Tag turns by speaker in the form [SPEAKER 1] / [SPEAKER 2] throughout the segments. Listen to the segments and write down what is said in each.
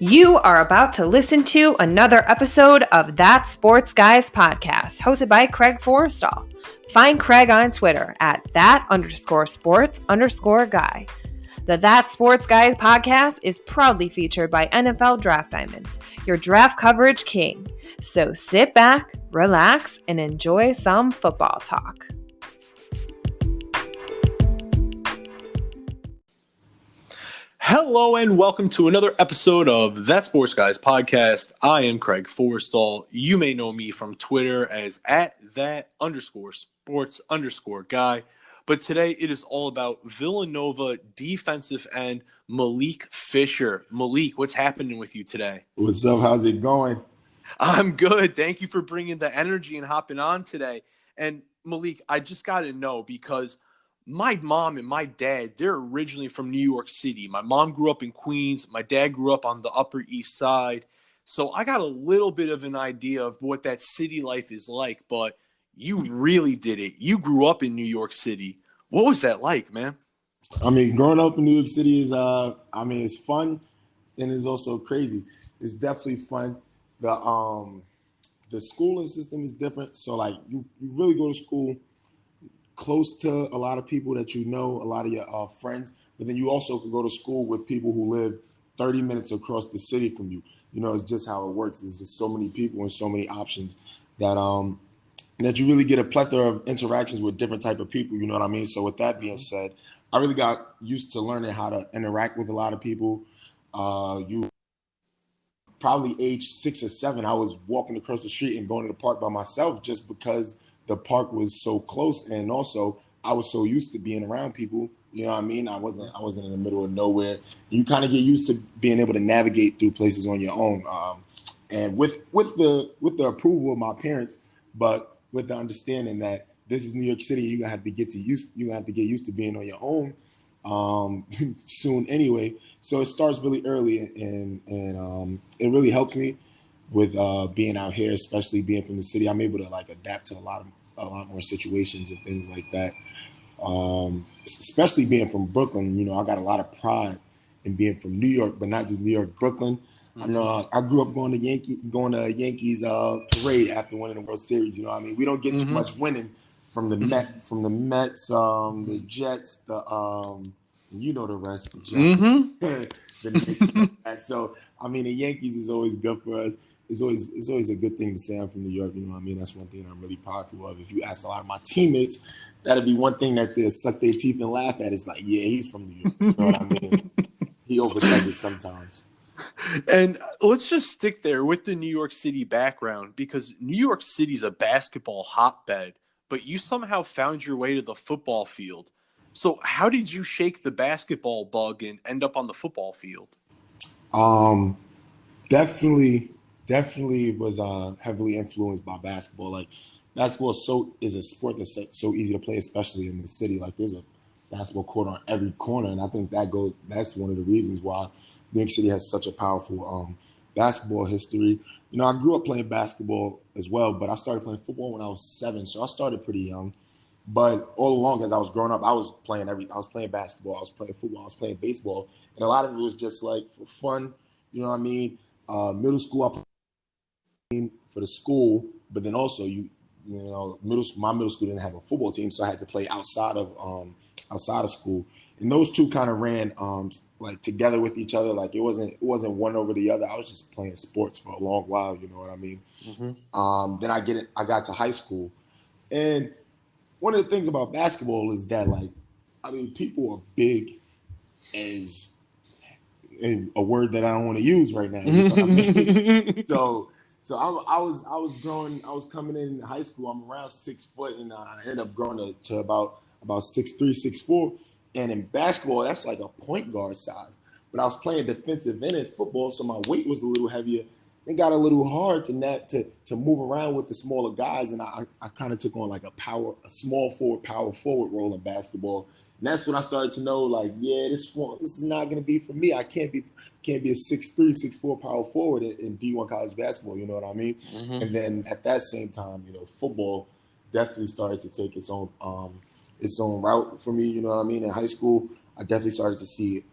[SPEAKER 1] You are about to listen to another episode of That Sports Guys podcast, hosted by Craig Forrestal. Find Craig on Twitter at that_sports_guy. The That Sports Guy podcast is proudly featured by NFL Draft Diamonds, your draft coverage king. So sit back, relax, and enjoy some football talk.
[SPEAKER 2] Hello and welcome to another episode of That Sports Guys podcast. I am Craig Forrestal. You may know me from Twitter as at that_sports_guy. But today it is all about Villanova defensive end Malik Fisher. Malik, what's happening with you today?
[SPEAKER 3] What's up? How's it going?
[SPEAKER 2] I'm good. Thank you for bringing the energy and hopping on today. And Malik, I just got to know because my mom and my dad, they're originally from New York City. My mom grew up in Queens. My dad grew up on the Upper East Side. So I got a little bit of an idea of what that city life is like, but you really did it. You grew up in New York City. What was that like, man?
[SPEAKER 3] I mean, growing up in New York City is, it's fun and it's also crazy. It's definitely fun. The schooling system is different. So, like, you really go to school close to a lot of people that you know, a lot of your friends, but then you also can go to school with people who live 30 minutes across the city from you. You know, it's just how it works. There's just so many people and so many options that you really get a plethora of interactions with different type of people, you know what I mean? So with that being said, I really got used to learning how to interact with a lot of people. You probably age 6 or 7, I was walking across the street and going to the park by myself just because the park was so close, and also I was so used to being around people. You know what I mean? I wasn't in the middle of nowhere. You kind of get used to being able to navigate through places on your own, and with the approval of my parents, but with the understanding that this is New York City, you're gonna have to get used to being on your own soon anyway. So it starts really early, and it really helps me with being out here, especially being from the city. I'm able to like adapt to a lot more situations and things like that. Especially being from Brooklyn, you know, I got a lot of pride in being from New York, but not just New York, Brooklyn. I know I grew up going to Yankees parade after winning the World Series. You know what I mean? We don't get too much winning from the Mets, the Jets, you know the rest. The Jets, the Knicks. So I mean, the Yankees is always good for us. It's always a good thing to say I'm from New York. You know what I mean? That's one thing I'm really prideful of. If you ask a lot of my teammates, that'd be one thing that they'll suck their teeth and laugh at. It's like, yeah, he's from New York. You know what I mean? He overdoes it sometimes.
[SPEAKER 2] And let's just stick there with the New York City background, because New York City's a basketball hotbed, but you somehow found your way to the football field. So how did you shake the basketball bug and end up on the football field?
[SPEAKER 3] Definitely was heavily influenced by basketball. Like, basketball is a sport that's so easy to play, especially in the city. Like, there's a basketball court on every corner, and I think that's one of the reasons why New York City has such a powerful basketball history. You know, I grew up playing basketball as well, but I started playing football when I was 7, so I started pretty young. But all along, as I was growing up, I was playing everything. I was playing basketball, I was playing football, I was playing baseball, and a lot of it was just like for fun. You know what I mean? Middle school, I played for the school, but then also my middle school didn't have a football team, so I had to play outside of school, and those two kind of ran like together with each other. Like it wasn't one over the other. I was just playing sports for a long while. You know what I mean? Then I got to high school, and one of the things about basketball is that, like, I mean, people are big as a word that I don't want to use right now. You know what I mean? So I was coming in high school. I'm around 6 foot, and I ended up growing to about 6'3", 6'4". And in basketball, that's like a point guard size. But I was playing defensive end in football, so my weight was a little heavier. It got a little hard to move around with the smaller guys, and I kind of took on like a small forward, power forward role in basketball. And that's when I started to know, like, yeah, this is not going to be for me. I can't be a 6'3", 6'4" power forward in D1 college basketball. You know what I mean? And then at that same time, you know, football definitely started to take its own route for me. You know what I mean? In high school, I definitely started to see it.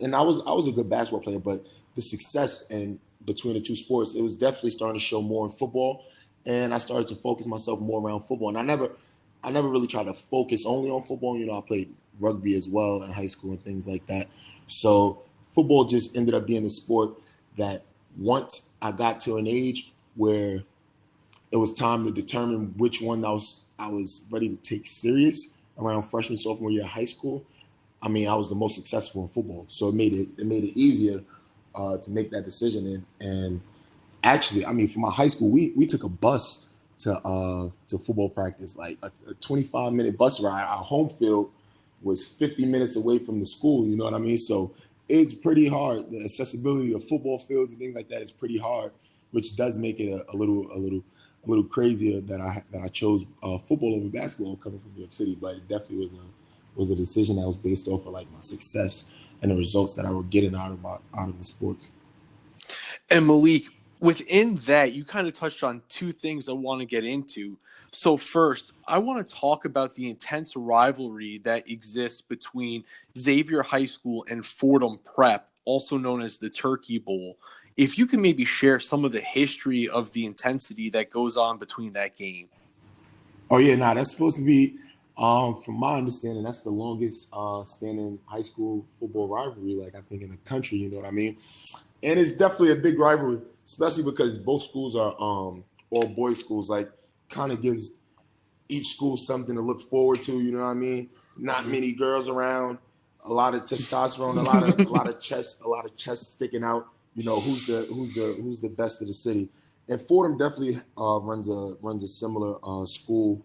[SPEAKER 3] And I was a good basketball player, but the success and between the two sports, it was definitely starting to show more in football, and I started to focus myself more around football. And I never really tried to focus only on football. You know, I played rugby as well in high school and things like that. So football just ended up being the sport that once I got to an age where it was time to determine which one I was ready to take serious around freshman, sophomore year of high school. I mean, I was the most successful in football, so it made it easier to make that decision. And actually, I mean, for my high school, we took a bus to football practice, like a 25-minute bus ride. Our home field was 50 minutes away from the school. You know what I mean? So it's pretty hard. The accessibility of football fields and things like that is pretty hard, which does make it a little crazier that I chose football over basketball coming from New York City. But it definitely was a decision that was based off of like my success and the results that I were getting out of the sports.
[SPEAKER 2] And Malik, within that, you kind of touched on two things I want to get into. So first, I want to talk about the intense rivalry that exists between Xavier High School and Fordham Prep, also known as the Turkey Bowl. If you can maybe share some of the history of the intensity that goes on between that game.
[SPEAKER 3] Oh yeah, that's supposed to be, from my understanding, that's the longest standing high school football rivalry, like I think in the country. You know what I mean? And it's definitely a big rivalry, especially because both schools are all boys schools. Like, kind of gives each school something to look forward to. You know what I mean? Not many girls around, a lot of testosterone, a lot of chest sticking out. You know, who's the best of the city. And Fordham definitely runs a similar school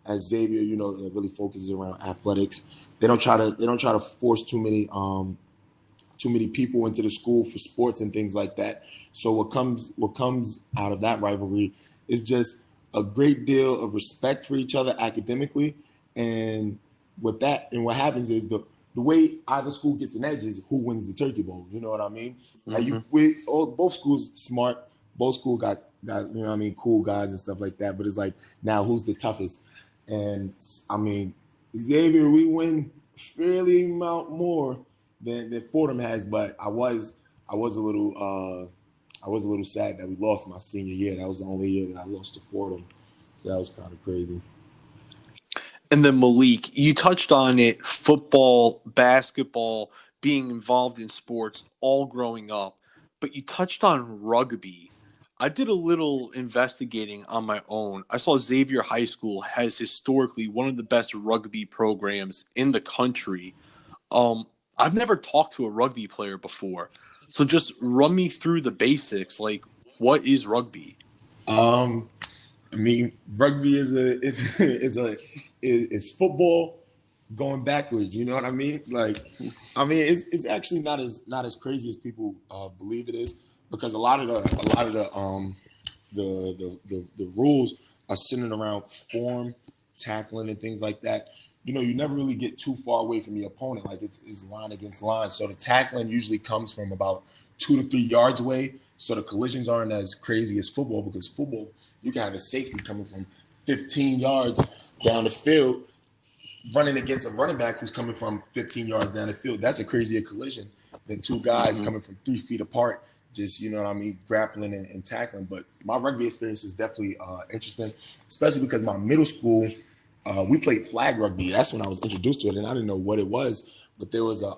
[SPEAKER 3] as Xavier. You know, that really focuses around athletics. They don't try to force too many people into the school for sports and things like that. So what comes out of that rivalry is just a great deal of respect for each other academically, and what happens is the way either school gets an edge is who wins the Turkey Bowl. You know what I mean? Like both schools smart, both schools got you know what I mean, cool guys and stuff like that. But it's like, now who's the toughest? And I mean, Xavier, we win fairly amount more than Fordham has, but I was a little sad that we lost my senior year. That was the only year that I lost to Fordham, so that was kind of crazy.
[SPEAKER 2] And then Malik, you touched on it: football, basketball, being involved in sports all growing up, but you touched on rugby. I did a little investigating on my own. I saw Xavier High School has historically one of the best rugby programs in the country. I've never talked to a rugby player before. So just run me through the basics. Like, what is rugby?
[SPEAKER 3] I mean, rugby is football going backwards. You know what I mean? Like, I mean, it's actually not as crazy as people believe it is, because a lot of the rules are centered around form, tackling, and things like that. You know, you never really get too far away from the opponent. Like, it's line against line. So the tackling usually comes from about 2 to 3 yards away. So the collisions aren't as crazy as football, because football, you can have a safety coming from 15 yards down the field, running against a running back who's coming from 15 yards down the field. That's a crazier collision than two guys coming from 3 feet apart, just, you know what I mean, grappling and tackling. But my rugby experience is definitely interesting, especially because my middle school, we played flag rugby. That's when I was introduced to it, and I didn't know what it was. But there was a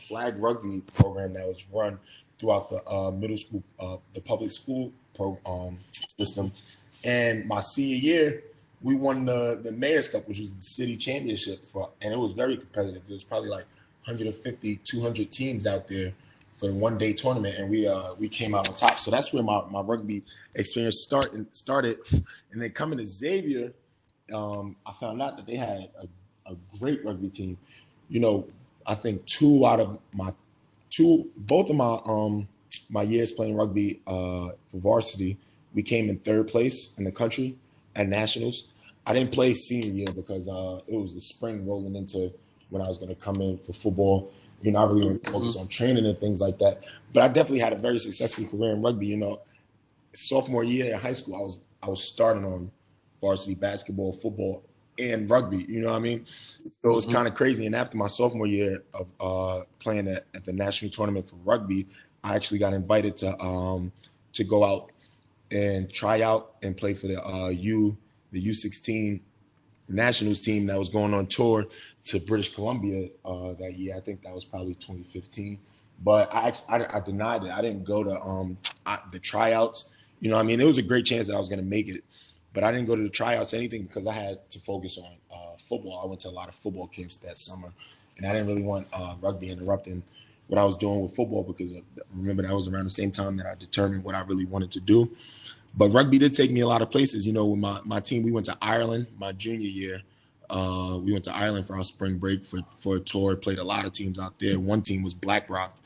[SPEAKER 3] flag rugby program that was run throughout the middle school, the public school system. And my senior year, we won the Mayor's Cup, which was the city championship, and it was very competitive. It was probably like 150, 200 teams out there for a one-day tournament, and we came out on top. So that's where my rugby experience started. And then coming to Xavier, I found out that they had a great rugby team. You know, I think both of my years playing rugby for varsity, we came in 3rd place in the country at nationals. I didn't play senior year because it was the spring rolling into when I was going to come in for football. You know, I really focused on training and things like that. But I definitely had a very successful career in rugby. You know, sophomore year in high school, I was starting on varsity basketball, football, and rugby. You know what I mean? So it was kind of crazy. And after my sophomore year of playing at the national tournament for rugby, I actually got invited to go out and try out and play for the U16 nationals team that was going on tour to British Columbia that year. I think that was probably 2015. But I denied it. I didn't go to the tryouts. You know what I mean? It was a great chance that I was going to make it. But I didn't go to the tryouts or anything because I had to focus on football. I went to a lot of football camps that summer. And I didn't really want rugby interrupting what I was doing with football because remember that was around the same time that I determined what I really wanted to do. But rugby did take me a lot of places. You know, with my team, we went to Ireland my junior year. We went to Ireland for our spring break for a tour, played a lot of teams out there. One team was BlackRock.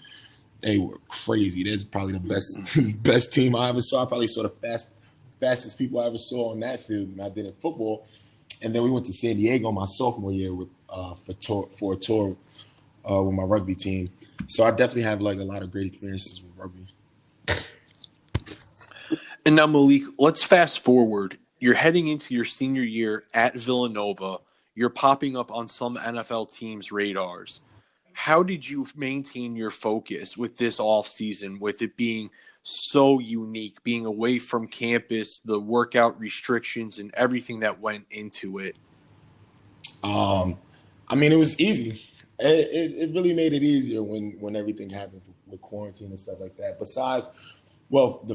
[SPEAKER 3] They were crazy. That's probably the best team I ever saw. I probably saw the fastest people I ever saw on that field than I did in football. And then we went to San Diego my sophomore year with for a tour with my rugby team. So I definitely have like a lot of great experiences with rugby.
[SPEAKER 2] And now, Malik, let's fast forward. You're heading into your senior year at Villanova. You're popping up on some NFL teams' radars. How did you maintain your focus with this offseason, with it being so unique, being away from campus, the workout restrictions, and everything that went into it?
[SPEAKER 3] I mean, it was easy. It really made it easier when everything happened with quarantine and stuff like that. Besides, well,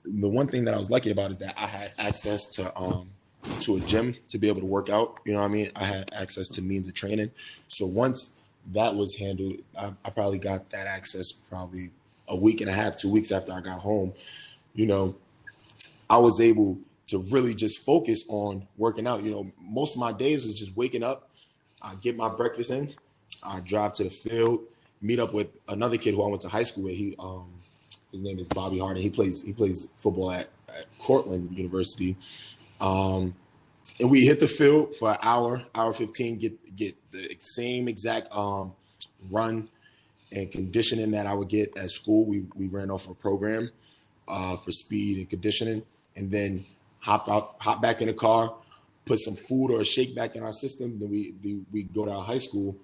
[SPEAKER 3] the one thing that I was lucky about is that I had access to a gym to be able to work out. You know what I mean? I had access to means of training. So once that was handled, I probably got that access probably a week and a half, 2 weeks after I got home. You know, I was able to really just focus on working out. You know, most of my days was just waking up, I get my breakfast in, I drive to the field, meet up with another kid who I went to high school with. His name is Bobby Harden. He plays football at Cortland University. And we hit the field for an hour 15, get the same exact run and conditioning that I would get at school. We ran off a program for speed and conditioning, and then hop back in the car, put some food or a shake back in our system. Then we go to our high school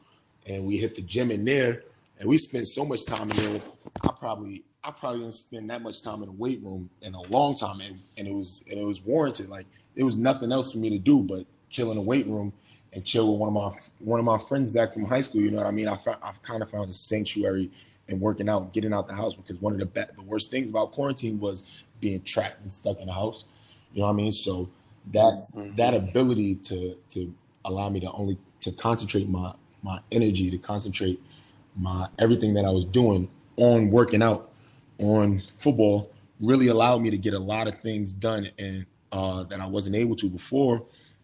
[SPEAKER 3] and we hit the gym in there, and we spent so much time in there. I probably didn't spend that much time in the weight room in a long time, and it was warranted. Like, there was nothing else for me to do but chill in the weight room and chill with one of my friends back from high school. You know what I mean? I've kind of found a sanctuary in working out, getting out the house, because one of the worst things about quarantine was being trapped and stuck in the house. You know what I mean? So that ability to allow me to concentrate my energy, to concentrate my everything that I was doing on working out, on football, really allowed me to get a lot of things done and that I wasn't able to before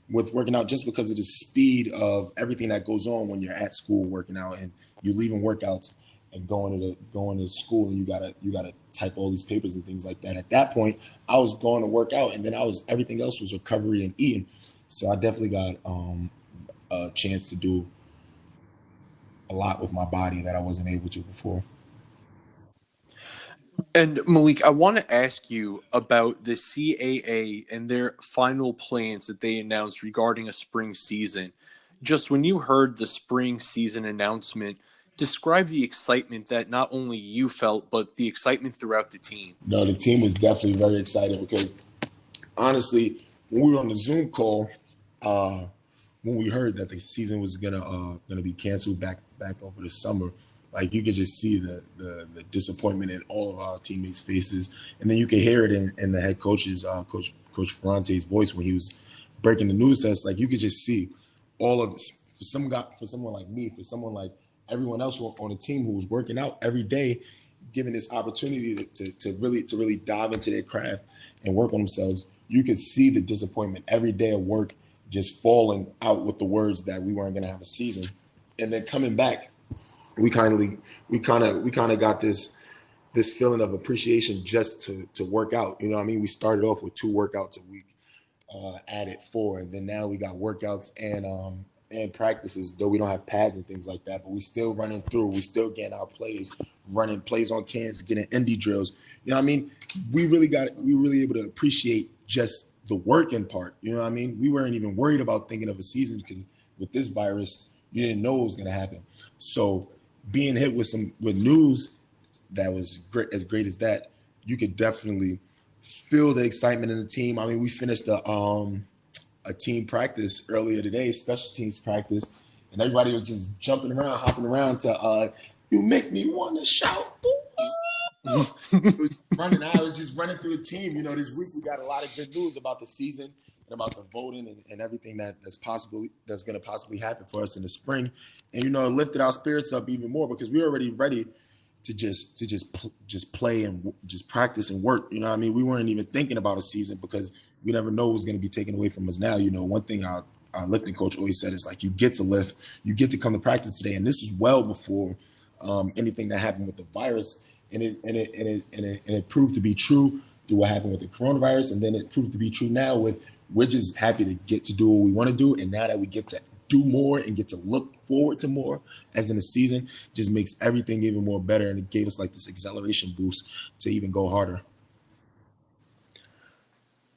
[SPEAKER 3] with working out, just because of the speed of everything that goes on when you're at school working out and you're leaving workouts and going to school, and you gotta type all these papers and things like that. At that point, I was going to work out, and then everything else was recovery and eating. So I definitely got a chance to do a lot with my body that I wasn't able to before.
[SPEAKER 2] And Malik, I want to ask you about the CAA and their final plans that they announced regarding a spring season. Just when you heard the spring season announcement, describe the excitement that not only you felt, but the excitement throughout the team.
[SPEAKER 3] No, the team was definitely very excited because, honestly, when we were on the Zoom call, when we heard that the season was gonna be canceled back over the summer, like, you could just see the disappointment in all of our teammates' faces, and then you could hear it in the head coach's Coach Ferrante's voice when he was breaking the news to us. Like, you could just see all of this for someone like me, for someone like everyone else on the team who was working out every day, given this opportunity to really dive into their craft and work on themselves. You could see the disappointment every day of work just falling out with the words that we weren't going to have a season, and then coming back. We kind of got this feeling of appreciation just to work out. You know what I mean? We started off with 2 workouts a week, added 4, and then now we got workouts and practices. Though we don't have pads and things like that, but we still running through. We still getting our plays, running plays on cans, getting indie drills. You know what I mean? We really able to appreciate just the working part. You know what I mean? We weren't even worried about thinking of a season because with this virus, you didn't know what was going to happen. So being hit with news that was great as that, you could definitely feel the excitement in the team. I mean, we finished a team practice earlier today, special teams practice, and everybody was just jumping around, hopping around to "You make me want to shout." I was just running through the team. You know, this week we got a lot of good news about the season and about the voting and everything that's going to possibly happen for us in the spring. And, you know, it lifted our spirits up even more because we were already ready to just play and just practice and work. You know what I mean? We weren't even thinking about a season because we never know what's going to be taken away from us now. You know, one thing our lifting coach always said is, like, you get to lift, you get to come to practice today. And this is well before anything that happened with the virus. And it proved to be true through what happened with the coronavirus. And then it proved to be true now with, we're just happy to get to do what we want to do. And now that we get to do more and get to look forward to more as in the season, just makes everything even more better. And it gave us like this acceleration boost to even go harder.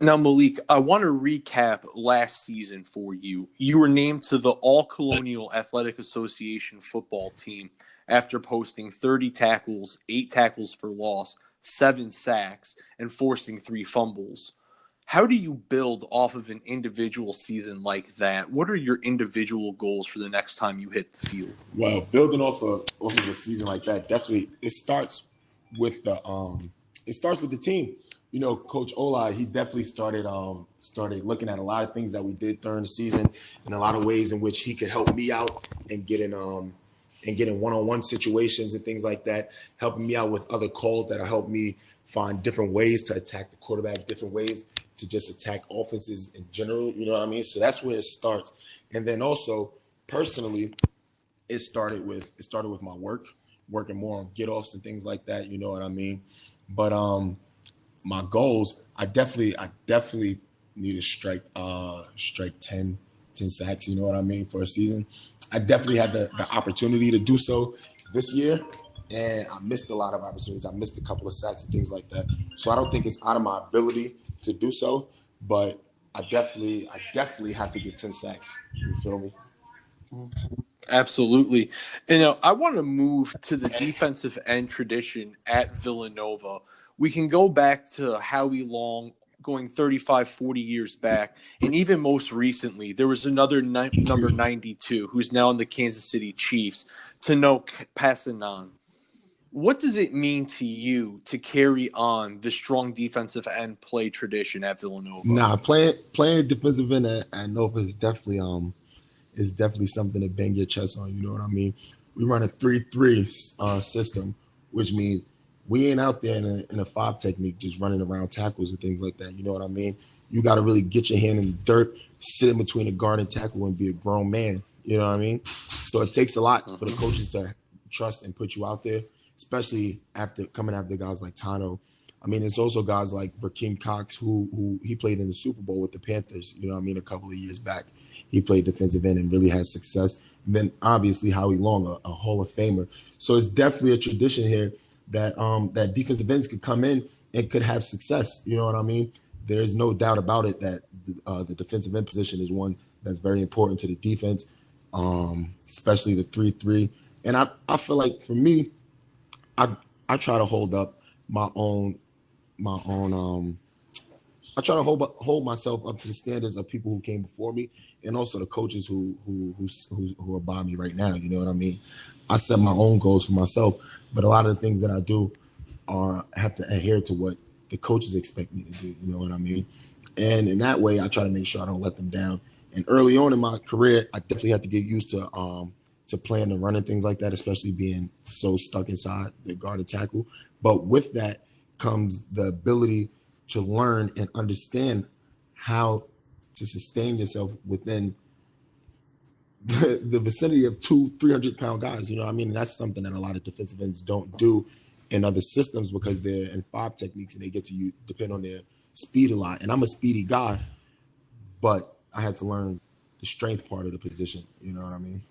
[SPEAKER 2] Now, Malik, I want to recap last season for you. You were named to the All-Colonial Athletic Association football team after posting 30 tackles, 8 tackles for loss, 7 sacks, and forcing 3 fumbles. How do you build off of an individual season like that? What are your individual goals for the next time you hit the field?
[SPEAKER 3] Well, building off of a season like that, definitely it starts with the team. You know, Coach Ola, he definitely started looking at a lot of things that we did during the season and a lot of ways in which he could help me out and get in one-on-one situations and things like that, helping me out with other calls that help me find different ways to attack the quarterback, different ways to just attack offenses in general. You know what I mean? So that's where it starts. And then also personally, it started with my working more on get-offs and things like that. You know what I mean? But my goals, I definitely need to strike 10 sacks, you know what I mean, for a season. I definitely had the opportunity to do so this year, and I missed a lot of opportunities. I missed a couple of sacks and things like that. So I don't think it's out of my ability to do so, but I definitely have to get 10 sacks. You feel me?
[SPEAKER 2] Absolutely. And I want to move to the defensive end tradition at Villanova. We can go back to Howie Long, going 35, 40 years back. And even most recently, there was another number 92 who's now in the Kansas City Chiefs, Tanoh Kpassagnon. What does it mean to you to carry on the strong defensive end play tradition at Villanova?
[SPEAKER 3] Nah, playing defensive end at Nova is definitely something to bang your chest on. You know what I mean? We run a 3-3 system, which means we ain't out there in a 5 technique just running around tackles and things like that. You know what I mean? You got to really get your hand in the dirt, sit in between a guard and tackle, and be a grown man. You know what I mean? So it takes a lot for the coaches to trust and put you out there, especially coming after guys like Tanoh. I mean, it's also guys like Rakeem Cox, who he played in the Super Bowl with the Panthers, you know what I mean, a couple of years back. He played defensive end and really had success. And then obviously Howie Long, a Hall of Famer. So it's definitely a tradition here that defensive ends could come in and could have success. You know what I mean? There's no doubt about it that the defensive end position is one that's very important to the defense, especially the 3-3. And I feel like for me, I try to hold up my own. I try to hold myself up to the standards of people who came before me, and also the coaches who are by me right now. You know what I mean? I set my own goals for myself, but a lot of the things that I do have to adhere to what the coaches expect me to do. You know what I mean? And in that way, I try to make sure I don't let them down. And early on in my career, I definitely had to get used to playing and running things like that, especially being so stuck inside the guard and tackle. But with that comes the ability to learn and understand how to sustain yourself within the vicinity of 200-300-pound guys. You know what I mean? And that's something that a lot of defensive ends don't do in other systems because they're in 5 techniques and they get to depend on their speed a lot. And I'm a speedy guy, but I had to learn the strength part of the position. You know what I mean?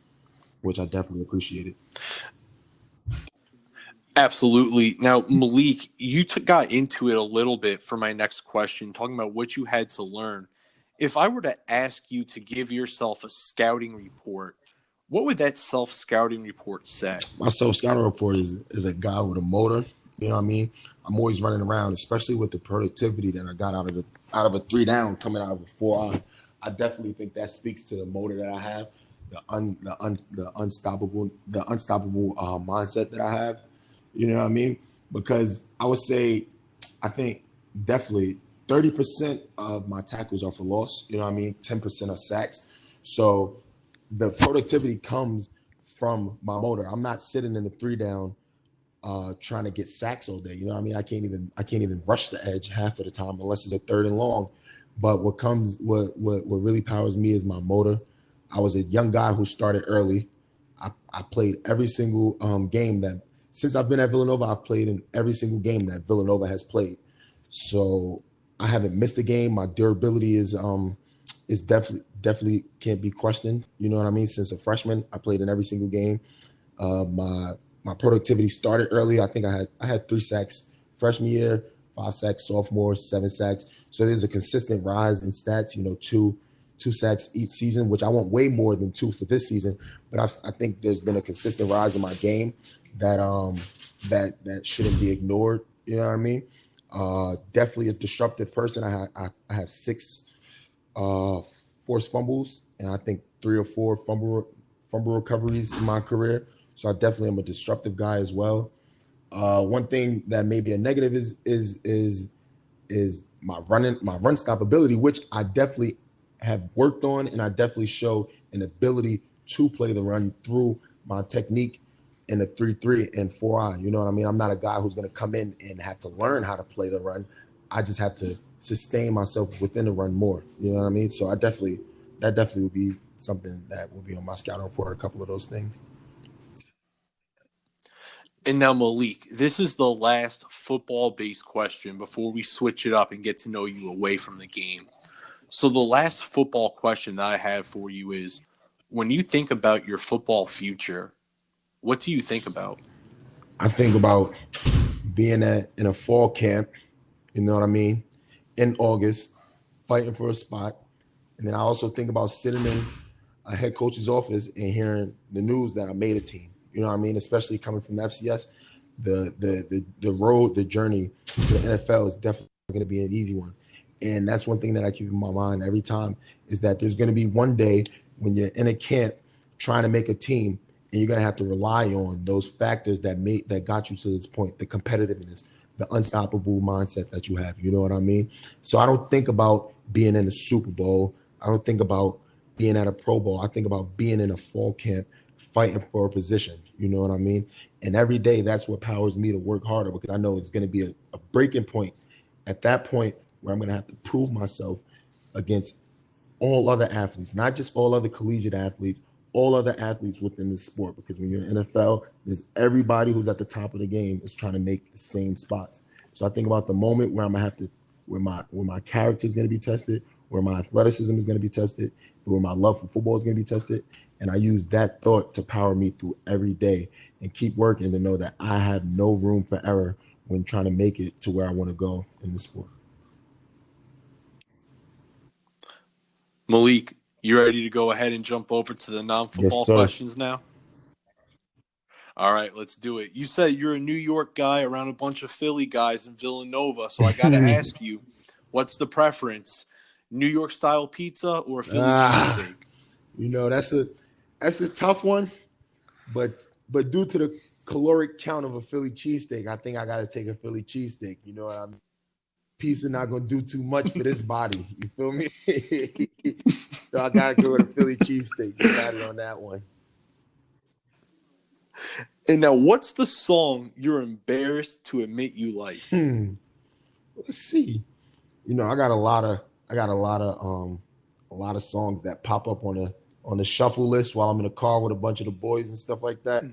[SPEAKER 3] Which I definitely appreciated.
[SPEAKER 2] Absolutely. Now, Malik, you got into it a little bit for my next question, talking about what you had to learn. If I were to ask you to give yourself a scouting report, what would that self-scouting report say?
[SPEAKER 3] My self-scouting report is a guy with a motor. You know what I mean? I'm always running around, especially with the productivity that I got out of a 3 down coming out of a 4 I definitely think that speaks to the motor that I have, the unstoppable mindset that I have. You know what I mean? Because I would say, I think definitely 30% of my tackles are for loss. You know what I mean? 10% are sacks. So the productivity comes from my motor. I'm not sitting in the 3 down trying to get sacks all day. You know what I mean? I can't even rush the edge half of the time unless it's a 3rd and long. But what really powers me is my motor. I was a young guy who started early. I played every single game that since I've been at Villanova, I've played in every single game that Villanova has played. So I haven't missed a game. My durability is definitely can't be questioned. You know what I mean? Since a freshman, I played in every single game. My productivity started early. I think I had 3 sacks freshman year, 5 sacks sophomore, 7 sacks. So there's a consistent rise in stats. You know, two sacks each season, which I want way more than 2 for this season. But I think there's been a consistent rise in my game that shouldn't be ignored. You know what I mean? Definitely a disruptive person. I have 6 forced fumbles, and I think 3 or 4 fumble recoveries in my career. So I definitely am a disruptive guy as well. One thing that may be a negative is my run stop ability, which I definitely have worked on, and I definitely show an ability to play the run through my technique in the 3-3 and 4-eye. You know what I mean? I'm not a guy who's going to come in and have to learn how to play the run. I just have to sustain myself within the run more. You know what I mean? So that definitely would be something that will be on my scouting report, a couple of those things.
[SPEAKER 2] And now, Malik, this is the last football-based question before we switch it up and get to know you away from the game. So the last football question that I have for you is, when you think about your football future, what do you think about?
[SPEAKER 3] I think about being in a fall camp, you know what I mean, in August, fighting for a spot. And then I also think about sitting in a head coach's office and hearing the news that I made a team. You know what I mean? Especially coming from the FCS, the journey to the NFL is definitely going to be an easy one. And that's one thing that I keep in my mind every time is that there's going to be one day when you're in a camp trying to make a team, and you're going to have to rely on those factors that got you to this point, the competitiveness, the unstoppable mindset that you have. You know what I mean? So I don't think about being in a Super Bowl. I don't think about being at a Pro Bowl. I think about being in a fall camp, fighting for a position. You know what I mean? And every day, that's what powers me to work harder, because I know it's going to be a breaking point at that point where I'm going to have to prove myself against all other athletes, not just all other collegiate athletes, all other athletes within the sport. Because when you're in NFL, there's everybody who's at the top of the game is trying to make the same spots. So I think about the moment where I'm going to have to, where my character is going to be tested, where my athleticism is going to be tested, where my love for football is going to be tested. And I use that thought to power me through every day and keep working to know that I have no room for error when trying to make it to where I want to go in the sport.
[SPEAKER 2] Malik, you ready to go ahead and jump over to the non-football questions now? All right, let's do it. You said you're a New York guy around a bunch of Philly guys in Villanova, so I got to ask you, what's the preference? New York style pizza or Philly cheesesteak?
[SPEAKER 3] You know, that's a tough one, but due to the caloric count of a Philly cheesesteak, I think I got to take a Philly cheesesteak. You know what I mean? Pizza not gonna do too much for this body. You feel me? So I gotta go with a Philly cheesesteak. You got it on that one.
[SPEAKER 2] And now, what's the song you're embarrassed to admit you like?
[SPEAKER 3] Let's see. You know, I got a lot of songs that pop up on the shuffle list while I'm in the car with a bunch of the boys and stuff like that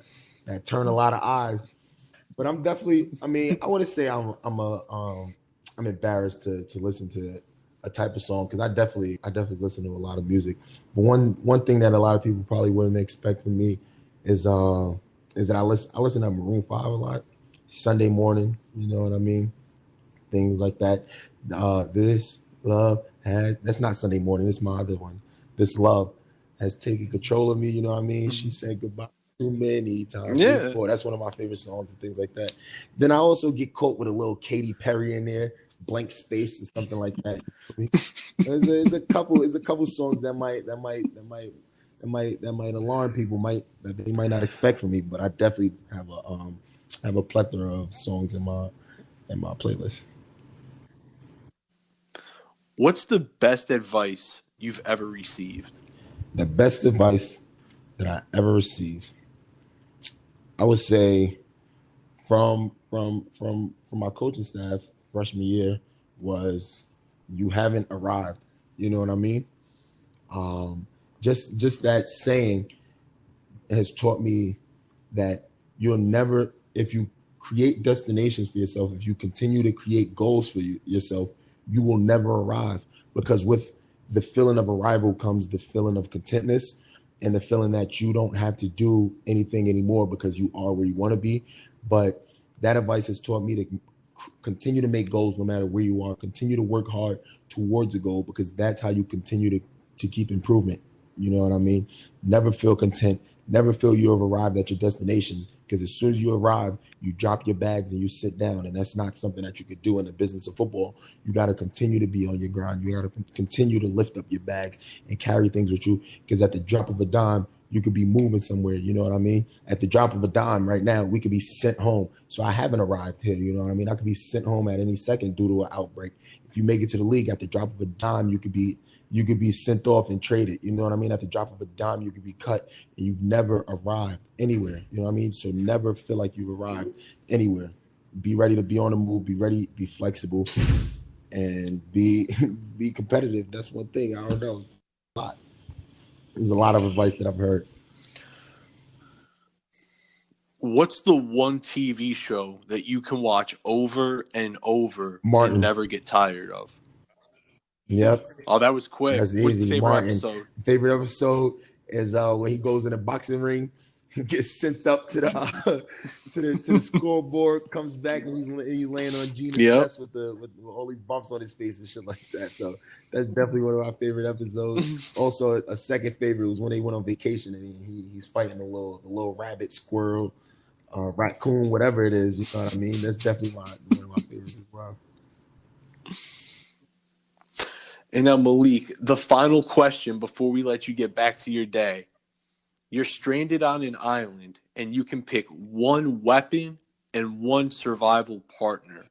[SPEAKER 3] turn a lot of eyes. But I'm definitely, I mean, I want to say I'm embarrassed to listen to a type of song, because I definitely listen to a lot of music. But one thing that a lot of people probably wouldn't expect from me is that I listen to Maroon 5 a lot. Sunday morning, you know what I mean? Things like that. This love that's not Sunday morning, it's my other one. This love has taken control of me. You know what I mean? She said goodbye too many times before. That's one of my favorite songs and things like that. Then I also get caught with a little Katy Perry in there, Blank Space or something like that. There's a couple songs that might alarm people, that they might not expect from me, but I definitely have a plethora of songs in my playlist.
[SPEAKER 2] What's the best advice you've ever received?
[SPEAKER 3] The best advice that I ever received, I would say, from my coaching staff freshman year, was you haven't arrived. You know what I mean? Just that saying has taught me that you'll never, if you create destinations for yourself, if you continue to create goals for yourself, you will never arrive, because with the feeling of arrival comes the feeling of contentness and the feeling that you don't have to do anything anymore because you are where you want to be. But that advice has taught me to continue to make goals no matter where you are, continue to work hard towards a goal, because that's how you continue to keep improvement. You know what I mean? Never feel content, never feel you have arrived at your destinations, because as soon as you arrive, you drop your bags and you sit down, and that's not something that you could do in the business of football. You got to continue to be on your grind. You got to continue to lift up your bags and carry things with you, because at the drop of a dime, you could be moving somewhere. You know what I mean? At the drop of a dime right now, we could be sent home. So I haven't arrived here. You know what I mean? I could be sent home at any second due to an outbreak. If you make it to the league at the drop of a dime, you could be sent off and traded. You know what I mean? At the drop of a dime, you could be cut, and you've never arrived anywhere. You know what I mean? So never feel like you've arrived anywhere. Be ready to be on the move. Be ready, be flexible, and be competitive. That's one thing. I don't know. There's a lot of advice that I've heard.
[SPEAKER 2] What's the one TV show that you can watch over and over
[SPEAKER 3] Martin.
[SPEAKER 2] and never get tired of?
[SPEAKER 3] Yep.
[SPEAKER 2] Oh, that was quick.
[SPEAKER 3] That's
[SPEAKER 2] What's
[SPEAKER 3] easy.
[SPEAKER 2] the favorite
[SPEAKER 3] Martin.
[SPEAKER 2] episode?
[SPEAKER 3] Favorite episode is when he goes in the boxing ring, he gets sent up to the to the scoreboard, comes back, and he's laying on Gina's chest with all these bumps on his face and shit like that. So that's definitely one of my favorite episodes. Also, a second favorite was when they went on vacation and he's fighting the little rabbit, squirrel, raccoon, whatever it is. You know what I mean? That's definitely one of my favorites as well.
[SPEAKER 2] And now, Malik, the final question before we let you get back to your day. You're stranded on an island, and you can pick one weapon and one survival partner.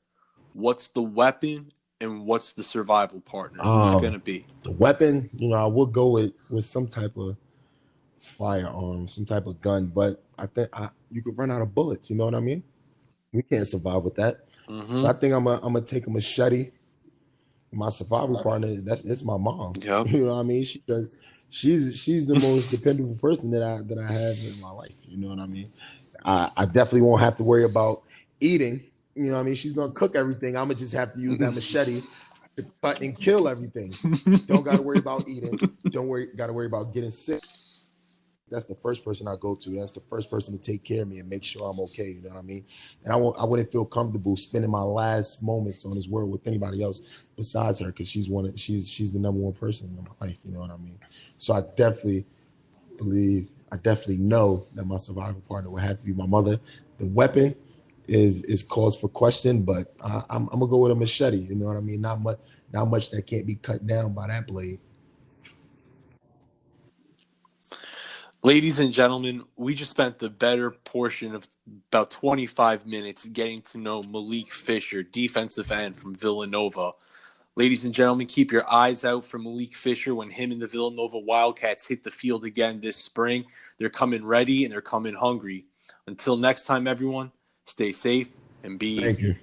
[SPEAKER 2] What's the weapon and what's the survival partner? Who's it going to be?
[SPEAKER 3] The weapon, I will go with some type of firearm, some type of gun, but I think you could run out of bullets. You know what I mean? We can't survive with that. Mm-hmm. So I think I'm gonna take a machete. My survival partner, that's my mom.
[SPEAKER 2] Yep.
[SPEAKER 3] You know what I mean? She's the most dependable person that I have in my life. You know what I mean? I definitely won't have to worry about eating. You know what I mean? She's gonna cook everything. I'm gonna just have to use that machete to cut and kill everything. Don't gotta worry about eating. Gotta worry about getting sick. That's the first person I go to. That's the first person to take care of me and make sure I'm okay. You know what I mean? And I wouldn't feel comfortable spending my last moments on this world with anybody else besides her, because she's the number one person in my life. You know what I mean? So I definitely know that my survival partner would have to be my mother. The weapon is cause for question, but I'm gonna go with a machete. You know what I mean? Not much that can't be cut down by that blade.
[SPEAKER 2] Ladies and gentlemen, we just spent the better portion of about 25 minutes getting to know Malik Fisher, defensive end from Villanova. Ladies and gentlemen, keep your eyes out for Malik Fisher when him and the Villanova Wildcats hit the field again this spring. They're coming ready and they're coming hungry. Until next time, everyone, stay safe and be easy.
[SPEAKER 3] Thank you.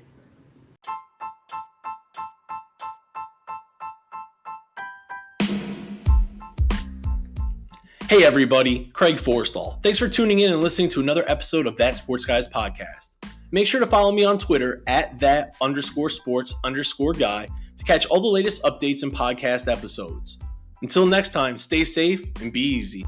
[SPEAKER 4] Hey everybody, Craig Forstall. Thanks for tuning in and listening to another episode of That Sports Guys podcast. Make sure to follow me on Twitter at @that_sports_guy to catch all the latest updates and podcast episodes. Until next time, stay safe and be easy.